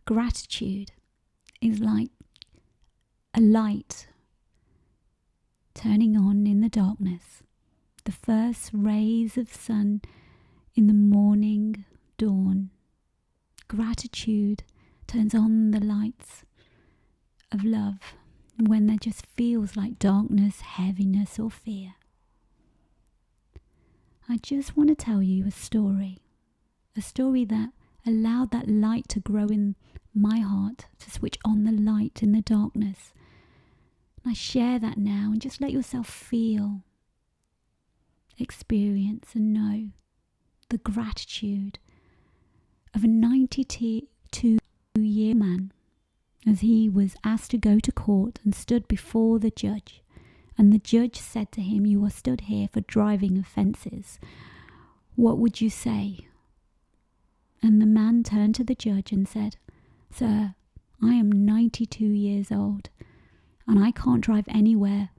Gratitude is like a light turning on in the darkness. The first rays of sun in the morning dawn. Gratitude turns on the lights of love when there just feels like darkness, heaviness, or fear. I just want to tell you a story that allowed that light to grow in my heart, to switch on the light in the darkness. And I share that now, and just let yourself feel, experience, and know the gratitude of a 92-year man as he was asked to go to court and stood before the judge. And the judge said to him, "You are stood here for driving offences. What would you say?" And the man turned to the judge and said, "Sir, I am 92 years old and I can't drive anywhere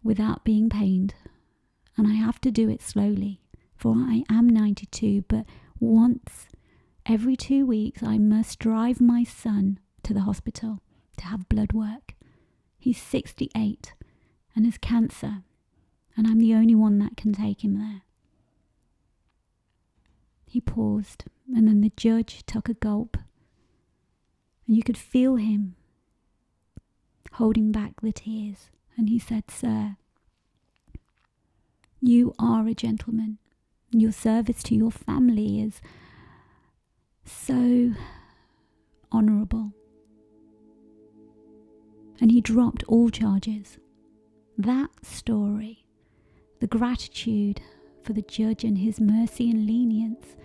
without being pained. And I have to do it slowly, for I am 92, but once every 2 weeks I must drive my son to the hospital to have blood work. He's 68 and has cancer, and I'm the only one that can take him there." He paused, and then the judge took a gulp, and you could feel him holding back the tears. And he said, "Sir, you are a gentleman. Your service to your family is so honourable." And he dropped all charges. That story, the gratitude for the judge and his mercy and lenience,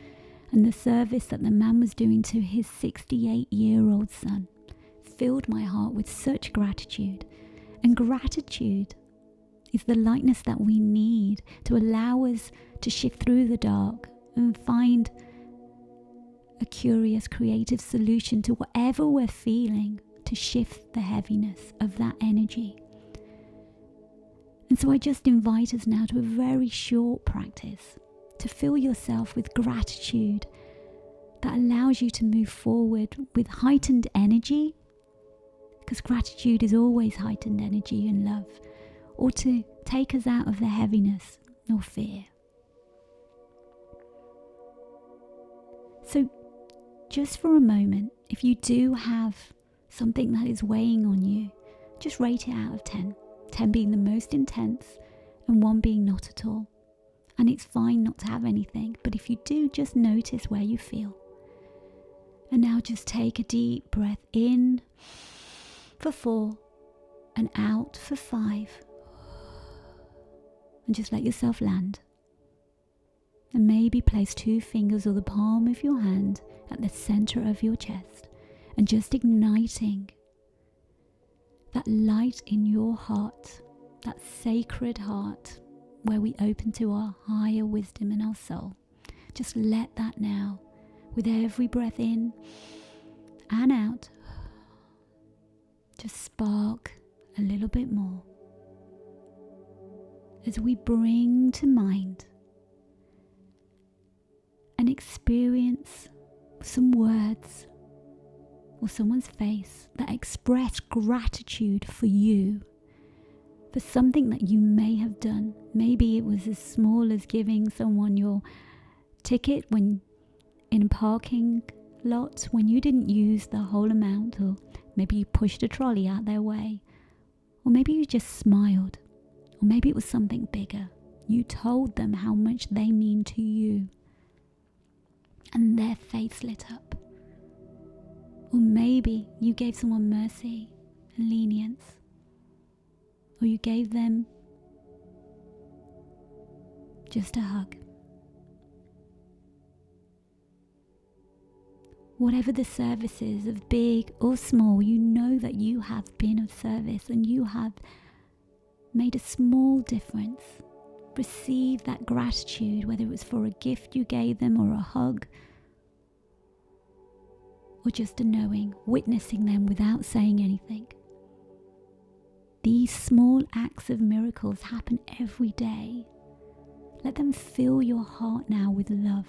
and the service that the man was doing to his 68-year-old son, filled my heart with such gratitude. And gratitude is the lightness that we need to allow us to shift through the dark and find a curious, creative solution to whatever we're feeling, to shift the heaviness of that energy. And so I just invite us now to a very short practice to fill yourself with gratitude that allows you to move forward with heightened energy, because gratitude is always heightened energy and love, or to take us out of the heaviness or fear. So just for a moment, if you do have something that is weighing on you, just rate it out of 10. 10 being the most intense and 1 being not at all. And it's fine not to have anything, but if you do, just notice where you feel. And now just take a deep breath in for 4 and out for 5. And just let yourself land. And maybe place 2 fingers or the palm of your hand at the center of your chest, and just igniting that light in your heart, that sacred heart where we open to our higher wisdom in our soul. Just let that now, with every breath in and out, just spark a little bit more as we bring to mind and experience some words or someone's face that express gratitude for you, for something that you may have done. Maybe it was as small as giving someone your ticket when in a parking lot when you didn't use the whole amount, or maybe you pushed a trolley out their way, or maybe you just smiled, or maybe it was something bigger. You told them how much they mean to you, and their face lit up. Or maybe you gave someone mercy and lenience, or you gave them just a hug. Whatever the service is, of big or small, you know that you have been of service and you have made a small difference. Receive that gratitude, whether it was for a gift you gave them or a hug, or just a knowing, witnessing them without saying anything. These small acts of miracles happen every day. Let them fill your heart now with love.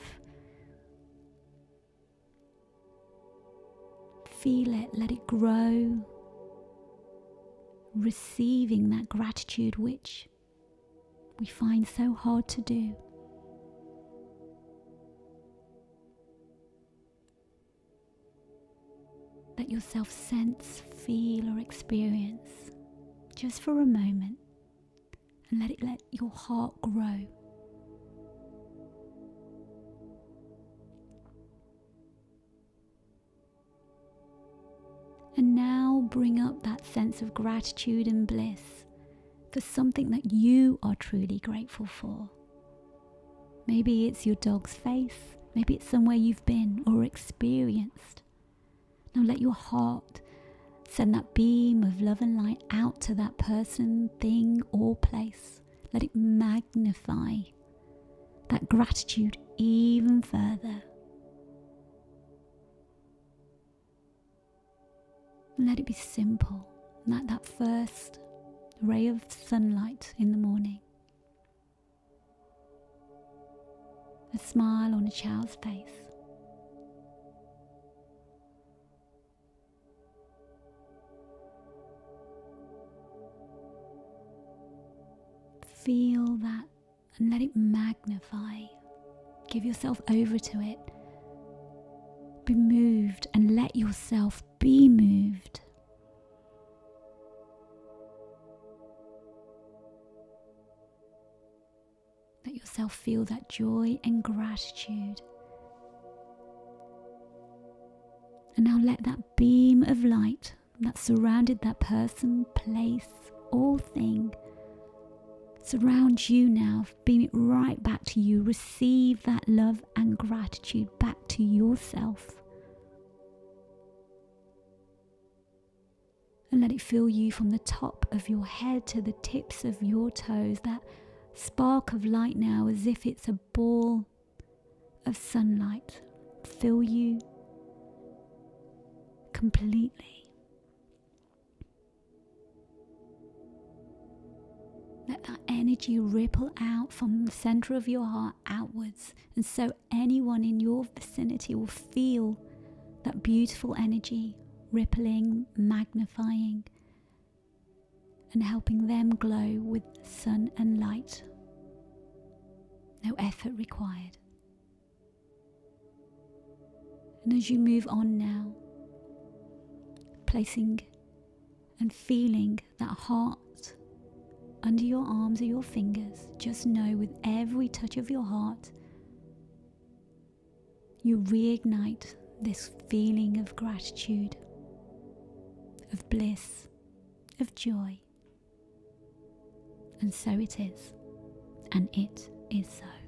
feel it, let it grow, receiving that gratitude which we find so hard to do. Let yourself sense, feel or experience just for a moment, and let your heart grow. And now bring up that sense of gratitude and bliss for something that you are truly grateful for. Maybe it's your dog's face, maybe it's somewhere you've been or experienced. Now let your heart send that beam of love and light out to that person, thing or place. Let it magnify that gratitude even further. And let it be simple, like that first ray of sunlight in the morning. A smile on a child's face. Feel that and let it magnify. Give yourself over to it. Be moved and let yourself be moved. Let yourself feel that joy and gratitude. And now let that beam of light that surrounded that person, place, or thing surround you now, beam it right back to you. Receive that love and gratitude back to yourself. And let it fill you from the top of your head to the tips of your toes. That spark of light now, as if it's a ball of sunlight, fill you completely. Let that energy ripple out from the center of your heart outwards, and so anyone in your vicinity will feel that beautiful energy rippling, magnifying, and helping them glow with sun and light. No effort required. And as you move on now, placing and feeling that heart under your arms or your fingers, just know with every touch of your heart, you reignite this feeling of gratitude, of bliss, of joy. And so it is, and it is so.